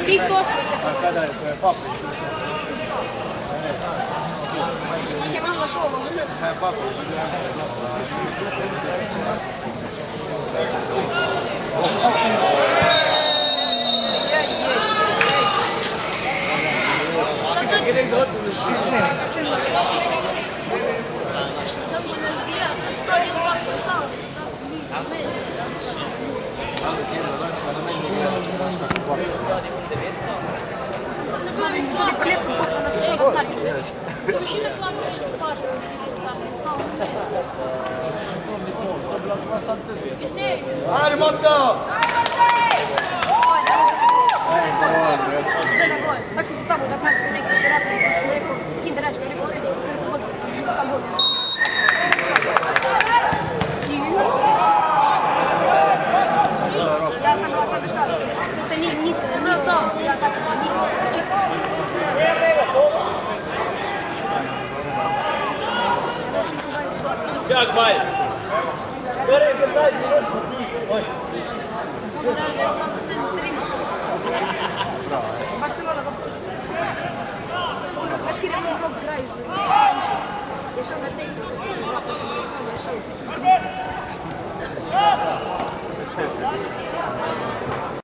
Tih dosta se A kada je, to je Papić. Ih je malo šovo. Ne, Papić. Gdje god se snimi. Samo ne zbija, kad stadion tako. To bi plesao potpuno, to što ga kaže. To bi šine klapno nešto pažno. Ajde, Moto! Zena gol. Tak sam se stavio da kratko neki vjerojatno sam rekao Kinder Račka, rekao uredi, pa sam rekao gol, šta gol. Ja sam bila sad škala, što se nisam znao to, ja tako nisam se čitala. Čak, baj! Gore, daj, oj! Mogu da je znamo 7-3. Barcelona, baš kjer je moj vlog graju. Je šao na tektu, je šao.